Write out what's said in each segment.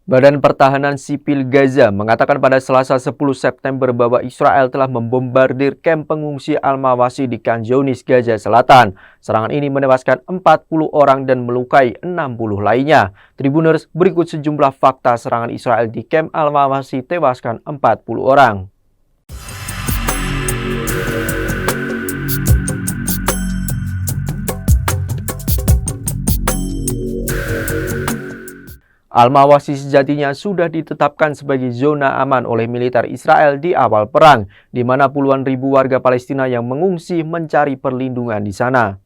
Badan Pertahanan Sipil Gaza mengatakan pada Selasa 10 September bahwa Israel telah membombardir kamp pengungsi Al-Mawasi di Khan Younis, Gaza Selatan. Serangan ini menewaskan 40 orang dan melukai 60 lainnya. Tribuners, berikut sejumlah fakta serangan Israel di kamp Al-Mawasi tewaskan 40 orang. Al-Mawasi sejatinya sudah ditetapkan sebagai zona aman oleh militer Israel di awal perang, di mana puluhan ribu warga Palestina yang mengungsi mencari perlindungan di sana.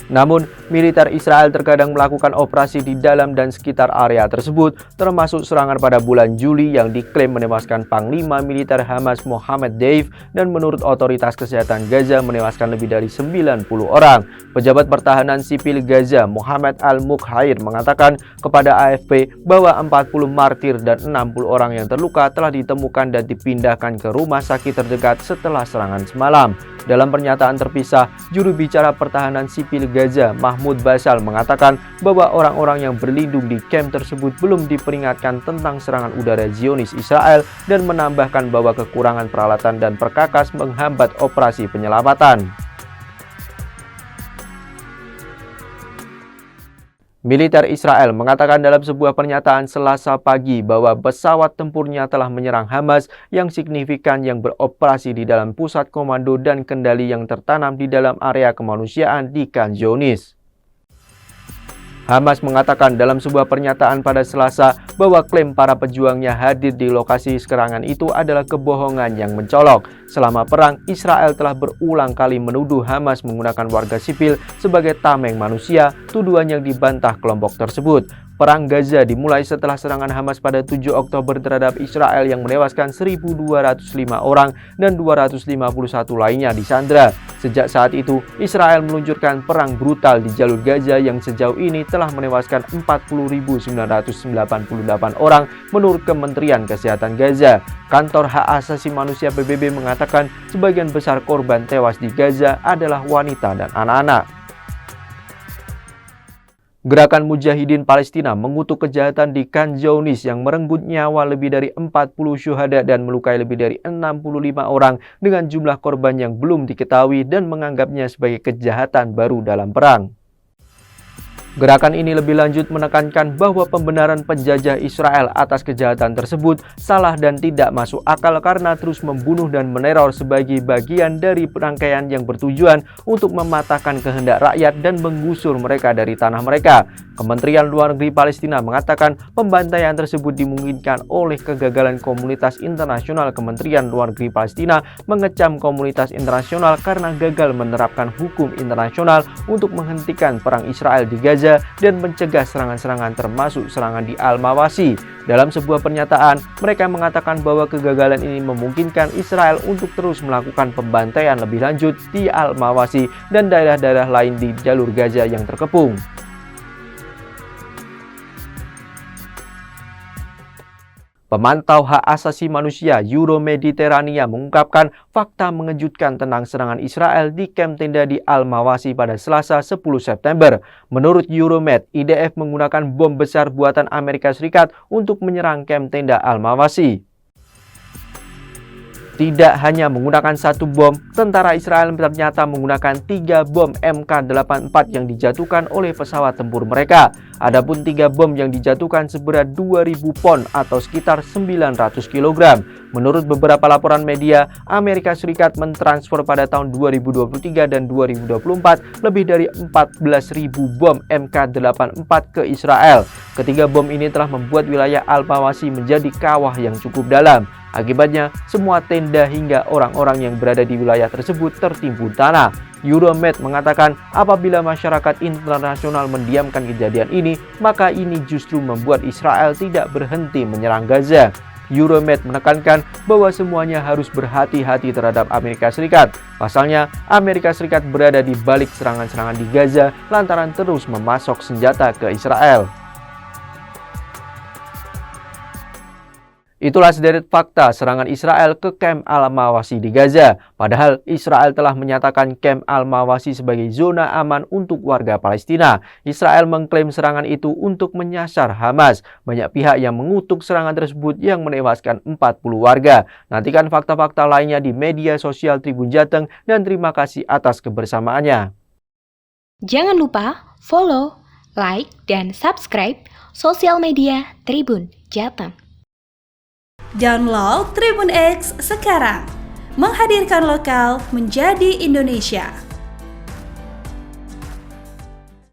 Namun, militer Israel terkadang melakukan operasi di dalam dan sekitar area tersebut, termasuk serangan pada bulan Juli yang diklaim menewaskan Panglima Militer Hamas Mohammed Deif dan menurut otoritas kesehatan Gaza menewaskan lebih dari 90 orang. Pejabat pertahanan sipil Gaza Mohammed Al-Mukhair mengatakan kepada AFP bahwa 40 martir dan 60 orang yang terluka telah ditemukan dan dipindahkan ke rumah sakit terdekat setelah serangan semalam. Dalam pernyataan terpisah, juru bicara pertahanan sipil Gaza, Mahmud Basal, mengatakan bahwa orang-orang yang berlindung di kamp tersebut belum diperingatkan tentang serangan udara Zionis Israel dan menambahkan bahwa kekurangan peralatan dan perkakas menghambat operasi penyelamatan. Militer Israel mengatakan dalam sebuah pernyataan Selasa pagi bahwa pesawat tempurnya telah menyerang Hamas yang signifikan yang beroperasi di dalam pusat komando dan kendali yang tertanam di dalam area kemanusiaan di Khan Younis. Hamas mengatakan dalam sebuah pernyataan pada Selasa bahwa klaim para pejuangnya hadir di lokasi serangan itu adalah kebohongan yang mencolok. Selama perang, Israel telah berulang kali menuduh Hamas menggunakan warga sipil sebagai tameng manusia, tuduhan yang dibantah kelompok tersebut. Perang Gaza dimulai setelah serangan Hamas pada 7 Oktober terhadap Israel yang menewaskan 1.205 orang dan 251 lainnya disandra. Sejak saat itu, Israel meluncurkan perang brutal di jalur Gaza yang sejauh ini telah menewaskan 40.998 orang menurut Kementerian Kesehatan Gaza. Kantor Hak Asasi Manusia PBB mengatakan sebagian besar korban tewas di Gaza adalah wanita dan anak-anak. Gerakan Mujahidin Palestina mengutuk kejahatan di Khan Younis yang merenggut nyawa lebih dari 40 syuhada dan melukai lebih dari 65 orang dengan jumlah korban yang belum diketahui dan menganggapnya sebagai kejahatan baru dalam perang. Gerakan ini lebih lanjut menekankan bahwa pembenaran penjajah Israel atas kejahatan tersebut salah dan tidak masuk akal karena terus membunuh dan meneror sebagai bagian dari rangkaian yang bertujuan untuk mematahkan kehendak rakyat dan menggusur mereka dari tanah mereka. Kementerian Luar Negeri Palestina mengatakan pembantaian tersebut dimungkinkan oleh kegagalan komunitas internasional. Kementerian Luar Negeri Palestina mengecam komunitas internasional karena gagal menerapkan hukum internasional untuk menghentikan perang Israel di Gaza dan mencegah serangan-serangan termasuk serangan di Al-Mawasi. Dalam sebuah pernyataan, mereka mengatakan bahwa kegagalan ini memungkinkan Israel untuk terus melakukan pembantaian lebih lanjut di Al-Mawasi dan daerah-daerah lain di jalur Gaza yang terkepung. Pemantau hak asasi manusia Euro-Mediterania mengungkapkan fakta mengejutkan tentang serangan Israel di kamp tenda di Al-Mawasi pada Selasa 10 September. Menurut Euromed, IDF menggunakan bom besar buatan Amerika Serikat untuk menyerang kamp tenda Al-Mawasi. Tidak hanya menggunakan satu bom, tentara Israel ternyata menggunakan 3 bom MK-84 yang dijatuhkan oleh pesawat tempur mereka. Adapun 3 bom yang dijatuhkan seberat 2.000 pon atau sekitar 900 kg. Menurut beberapa laporan media, Amerika Serikat mentransfer pada tahun 2023 dan 2024 lebih dari 14.000 bom MK-84 ke Israel. Ketiga bom ini telah membuat wilayah Al-Mawasi menjadi kawah yang cukup dalam. Akibatnya, semua tenda hingga orang-orang yang berada di wilayah tersebut tertimbun tanah. Euromed mengatakan apabila masyarakat internasional mendiamkan kejadian ini, maka ini justru membuat Israel tidak berhenti menyerang Gaza. Euromed menekankan bahwa semuanya harus berhati-hati terhadap Amerika Serikat. Pasalnya, Amerika Serikat berada di balik serangan-serangan di Gaza lantaran terus memasok senjata ke Israel. Itulah sederet fakta serangan Israel ke kamp Al-Mawasi di Gaza. Padahal Israel telah menyatakan kamp Al-Mawasi sebagai zona aman untuk warga Palestina. Israel mengklaim serangan itu untuk menyasar Hamas. Banyak pihak yang mengutuk serangan tersebut yang menewaskan 40 warga. Nantikan fakta-fakta lainnya di media sosial Tribun Jateng dan terima kasih atas kebersamaannya. Jangan lupa follow, like, dan subscribe sosial media Tribun Jateng. Download Tribun X sekarang, menghadirkan lokal menjadi Indonesia.